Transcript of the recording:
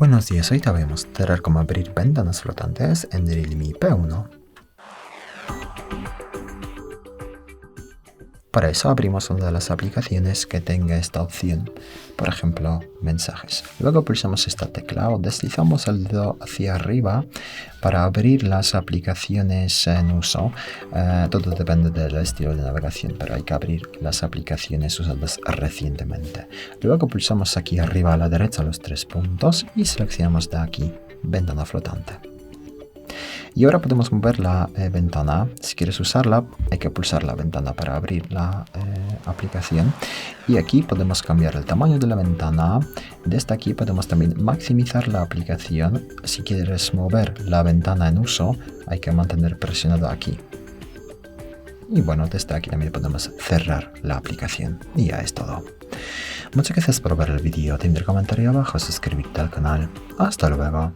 Buenos días, hoy te voy a mostrar cómo abrir ventanas flotantes en REALME P1. Para eso abrimos una de las aplicaciones que tenga esta opción, por ejemplo, mensajes. Luego pulsamos esta tecla o deslizamos el dedo hacia arriba para abrir las aplicaciones en uso. Todo depende del estilo de navegación, pero hay que abrir las aplicaciones usadas recientemente. Luego pulsamos aquí arriba a la derecha los tres puntos y seleccionamos de aquí ventana flotante. Y ahora podemos mover la ventana. Si quieres usarla, hay que pulsar la ventana para abrir la aplicación. Y aquí podemos cambiar el tamaño de la ventana. Desde aquí podemos también maximizar la aplicación. Si quieres mover la ventana en uso, hay que mantener presionado aquí. Y bueno, desde aquí también podemos cerrar la aplicación. Y ya es todo. Muchas gracias por ver el vídeo. Te invito a comentario abajo, suscribirte al canal. Hasta luego.